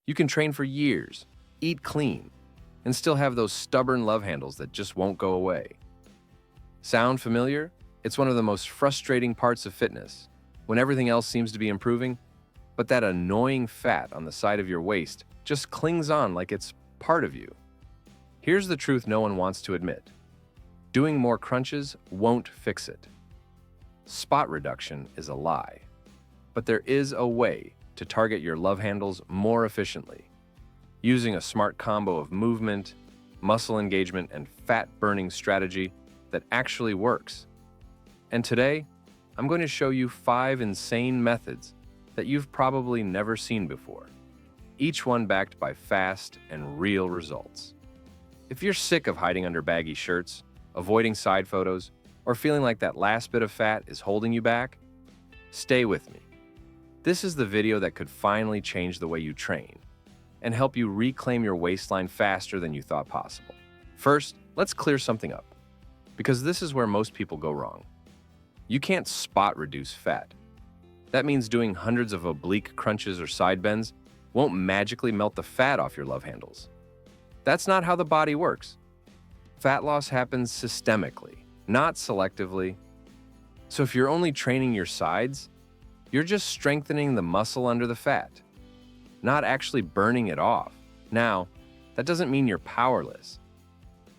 You can train for years, eat clean, and still have those stubborn love handles that just won't go away. Sound familiar? It's one of the most frustrating parts of fitness, when everything else seems to be improving, but that annoying fat on the side of your waist just clings on like it's part of you. Here's the truth no one wants to admit. Doing more crunches won't fix it. Spot reduction is a lie. But there is a way to target your love handles more efficiently, using a smart combo of movement, muscle engagement, and fat-burning strategy that actually works. And today, I'm going to show you 5 insane methods that you've probably never seen before, each one backed by fast and real results. If you're sick of hiding under baggy shirts, avoiding side photos, or feeling like that last bit of fat is holding you back, stay with me. This is the video that could finally change the way you train and help you reclaim your waistline faster than you thought possible. First, let's clear something up, because this is where most people go wrong. You can't spot reduce fat. That means doing hundreds of oblique crunches or side bends won't magically melt the fat off your love handles. That's not how the body works. Fat loss happens systemically, not selectively. So if you're only training your sides, you're just strengthening the muscle under the fat, not actually burning it off. Now, that doesn't mean you're powerless.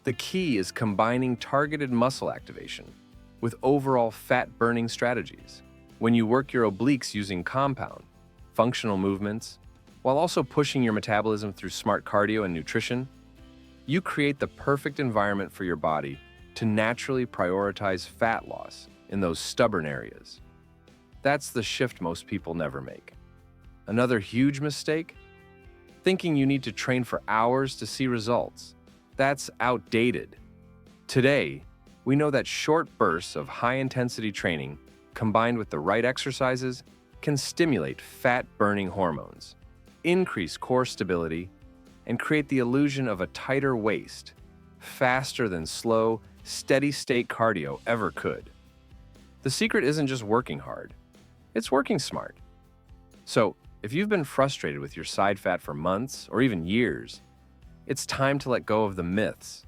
The key is combining targeted muscle activation with overall fat-burning strategies. When you work your obliques using compound, functional movements, while also pushing your metabolism through smart cardio and nutrition, you create the perfect environment for your body to naturally prioritize fat loss in those stubborn areas. That's the shift most people never make. Another huge mistake? Thinking you need to train for hours to see results. That's outdated. Today, we know that short bursts of high-intensity training combined with the right exercises can stimulate fat-burning hormones, increase core stability, and create the illusion of a tighter waist, faster than slow, steady-state cardio ever could. The secret isn't just working hard, it's working smart. So, if you've been frustrated with your side fat for months or even years, it's time to let go of the myths.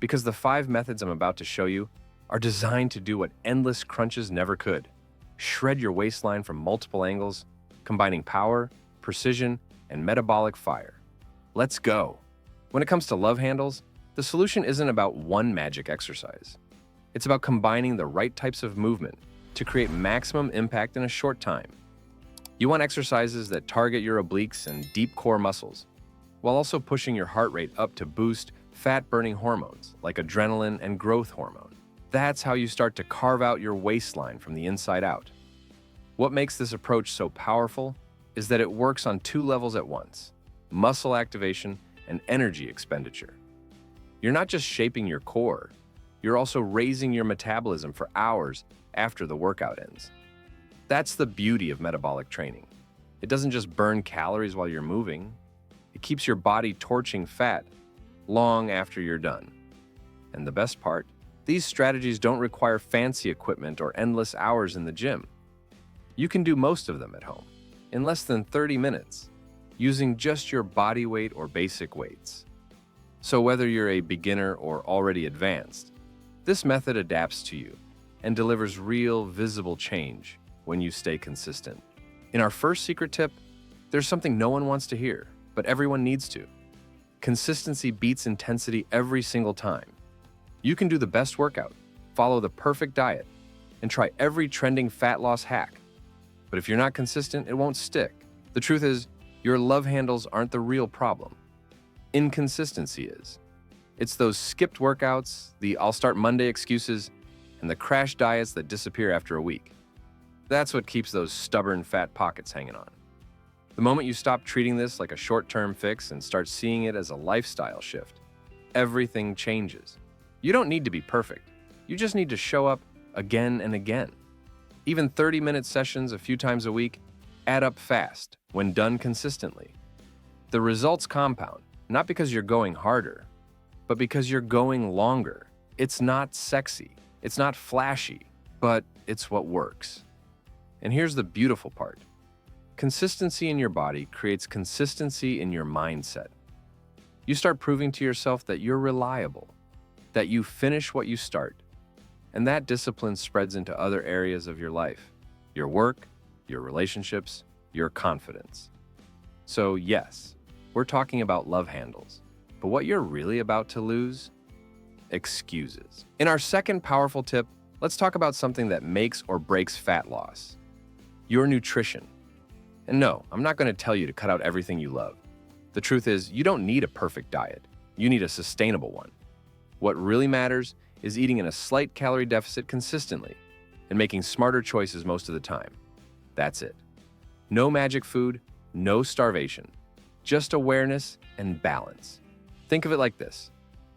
Because the 5 methods I'm about to show you are designed to do what endless crunches never could. Shred your waistline from multiple angles, combining power, precision, and metabolic fire. Let's go. When it comes to love handles, the solution isn't about one magic exercise. It's about combining the right types of movement to create maximum impact in a short time. You want exercises that target your obliques and deep core muscles, while also pushing your heart rate up to boost fat-burning hormones like adrenaline and growth hormone. That's how you start to carve out your waistline from the inside out. What makes this approach so powerful is that it works on 2 levels at once: muscle activation and energy expenditure. You're not just shaping your core, you're also raising your metabolism for hours after the workout ends. That's the beauty of metabolic training. It doesn't just burn calories while you're moving, it keeps your body torching fat long after you're done. And the best part, these strategies don't require fancy equipment or endless hours in the gym. You can do most of them at home, in less than 30 minutes, using just your body weight or basic weights. So whether you're a beginner or already advanced, this method adapts to you and delivers real, visible change when you stay consistent. In our first secret tip, there's something no one wants to hear, but everyone needs to. Consistency beats intensity every single time. You can do the best workout, follow the perfect diet, and try every trending fat loss hack. But if you're not consistent, it won't stick. The truth is, your love handles aren't the real problem. Inconsistency is. It's those skipped workouts, the I'll start Monday excuses, and the crash diets that disappear after a week. That's what keeps those stubborn fat pockets hanging on. The moment you stop treating this like a short-term fix and start seeing it as a lifestyle shift, everything changes. You don't need to be perfect. You just need to show up again and again. Even 30-minute sessions a few times a week add up fast when done consistently. The results compound, not because you're going harder, but because you're going longer. It's not sexy, it's not flashy, but it's what works. And here's the beautiful part. Consistency in your body creates consistency in your mindset. You start proving to yourself that you're reliable, that you finish what you start, and that discipline spreads into other areas of your life, your work, your relationships, your confidence. So yes, we're talking about love handles, but what you're really about to lose? Excuses. In our second powerful tip, let's talk about something that makes or breaks fat loss: your nutrition. And no, I'm not going to tell you to cut out everything you love. The truth is, you don't need a perfect diet. You need a sustainable one. What really matters is eating in a slight calorie deficit consistently and making smarter choices most of the time. That's it. No magic food, no starvation, just awareness and balance. Think of it like this.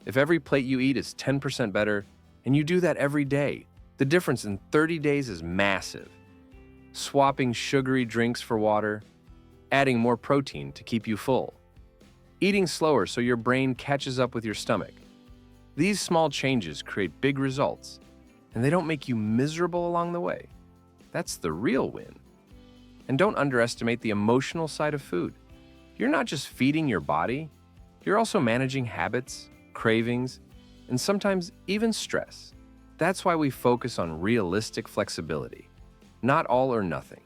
If every plate you eat is 10% better, and you do that every day, the difference in 30 days is massive. Swapping sugary drinks for water, adding more protein to keep you full, eating slower so your brain catches up with your stomach. These small changes create big results, and they don't make you miserable along the way. That's the real win. And don't underestimate the emotional side of food. You're not just feeding your body, you're also managing habits, cravings, and sometimes even stress. That's why we focus on realistic flexibility, not all or nothing.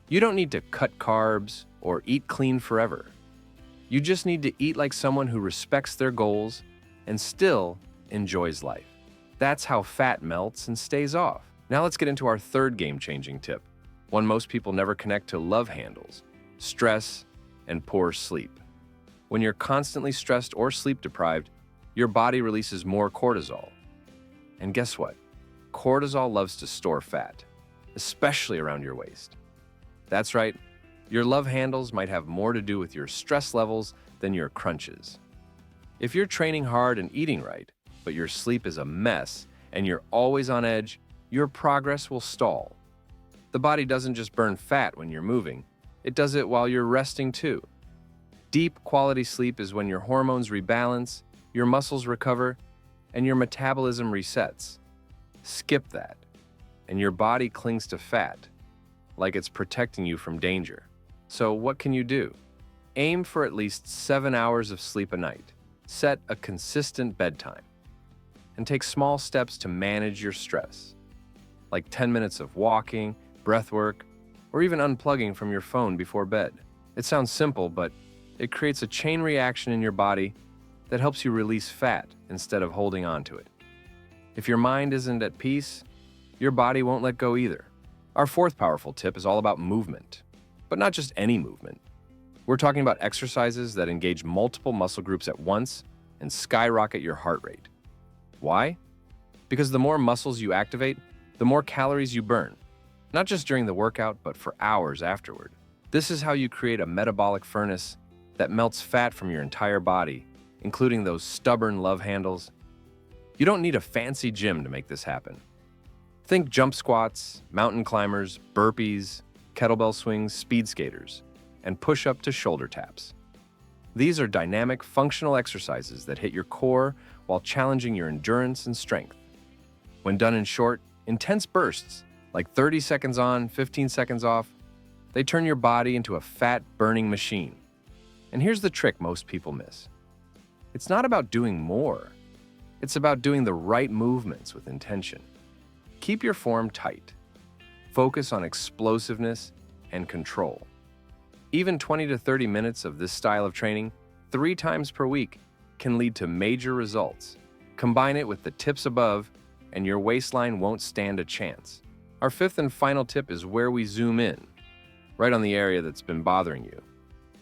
You don't need to cut carbs or eat clean forever. You just need to eat like someone who respects their goals and still enjoys life. That's how fat melts and stays off. Now let's get into our third game-changing tip, one most people never connect to love handles: stress and poor sleep. When you're constantly stressed or sleep-deprived, your body releases more cortisol. And guess what? Cortisol loves to store fat, especially around your waist. That's right, your love handles might have more to do with your stress levels than your crunches. If you're training hard and eating right, but your sleep is a mess and you're always on edge, your progress will stall. The body doesn't just burn fat when you're moving, it does it while you're resting too. Deep quality sleep is when your hormones rebalance, your muscles recover, and your metabolism resets. Skip that, and your body clings to fat, like it's protecting you from danger. So what can you do? Aim for at least 7 hours of sleep a night. Set a consistent bedtime. And take small steps to manage your stress, like 10 minutes of walking, breath work, or even unplugging from your phone before bed. It sounds simple, but it creates a chain reaction in your body that helps you release fat instead of holding on to it. If your mind isn't at peace, your body won't let go either. Our fourth powerful tip is all about movement, but not just any movement. We're talking about exercises that engage multiple muscle groups at once and skyrocket your heart rate. Why? Because the more muscles you activate, the more calories you burn, not just during the workout, but for hours afterward. This is how you create a metabolic furnace that melts fat from your entire body, including those stubborn love handles. You don't need a fancy gym to make this happen. Think jump squats, mountain climbers, burpees, kettlebell swings, speed skaters, and push-up to shoulder taps. These are dynamic, functional exercises that hit your core while challenging your endurance and strength. When done in short, intense bursts, like 30 seconds on, 15 seconds off, they turn your body into a fat-burning machine. And here's the trick most people miss. It's not about doing more. It's about doing the right movements with intention. Keep your form tight. Focus on explosiveness and control. Even 20 to 30 minutes of this style of training, 3 times per week, can lead to major results. Combine it with the tips above, and your waistline won't stand a chance. Our fifth and final tip is where we zoom in, right on the area that's been bothering you: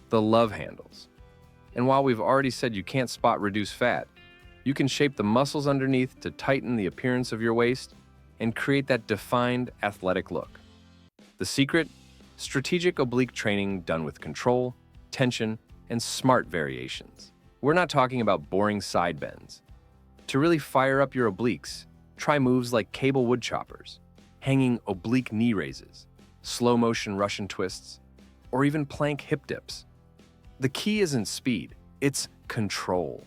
the love handles. And while we've already said you can't spot reduce fat, you can shape the muscles underneath to tighten the appearance of your waist and create that defined athletic look. The secret? Strategic oblique training done with control, tension, and smart variations. We're not talking about boring side bends. To really fire up your obliques, try moves like cable wood choppers, hanging oblique knee raises, slow motion Russian twists, or even plank hip dips. The key isn't speed, it's control.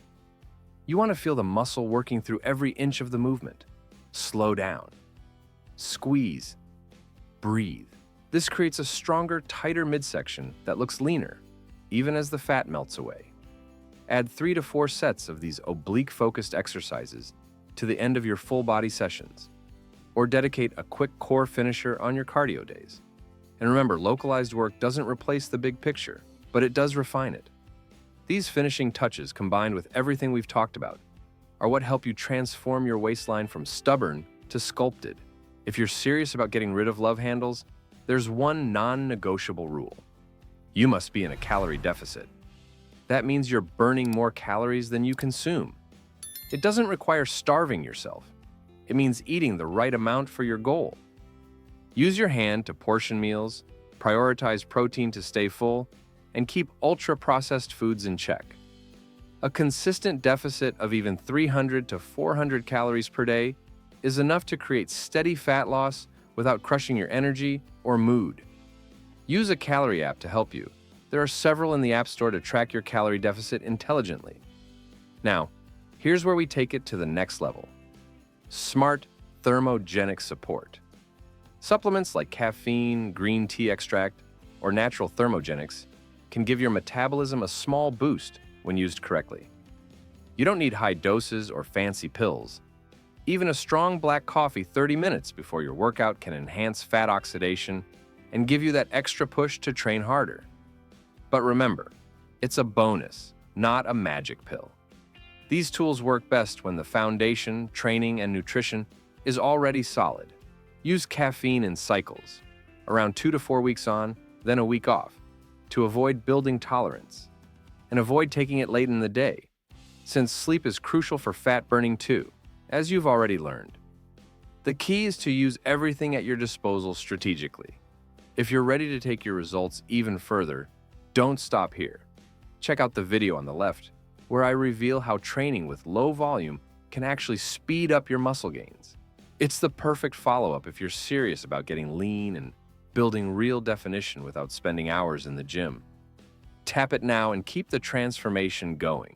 You want to feel the muscle working through every inch of the movement. Slow down. Squeeze. Breathe. This creates a stronger, tighter midsection that looks leaner, even as the fat melts away. Add 3 to 4 sets of these oblique-focused exercises to the end of your full-body sessions, or dedicate a quick core finisher on your cardio days. And remember, localized work doesn't replace the big picture, but it does refine it. These finishing touches, combined with everything we've talked about, are what help you transform your waistline from stubborn to sculpted. If you're serious about getting rid of love handles, there's one non-negotiable rule. You must be in a calorie deficit. That means you're burning more calories than you consume. It doesn't require starving yourself. It means eating the right amount for your goal. Use your hand to portion meals, prioritize protein to stay full, and keep ultra-processed foods in check. A consistent deficit of even 300 to 400 calories per day is enough to create steady fat loss without crushing your energy or mood. Use a calorie app to help you. There are several in the App Store to track your calorie deficit intelligently. Now, here's where we take it to the next level. Smart thermogenic support. Supplements like caffeine, green tea extract, or natural thermogenics can give your metabolism a small boost when used correctly. You don't need high doses or fancy pills. Even a strong black coffee 30 minutes before your workout can enhance fat oxidation and give you that extra push to train harder. But remember, it's a bonus, not a magic pill. These tools work best when the foundation, training, and nutrition is already solid. Use caffeine in cycles, around 2 to 4 weeks on, then a week off, to avoid building tolerance. And avoid taking it late in the day, since sleep is crucial for fat burning too, as you've already learned. The key is to use everything at your disposal strategically. If you're ready to take your results even further, don't stop here. Check out the video on the left, where I reveal how training with low volume can actually speed up your muscle gains. It's the perfect follow-up if you're serious about getting lean and building real definition without spending hours in the gym. Tap it now and keep the transformation going.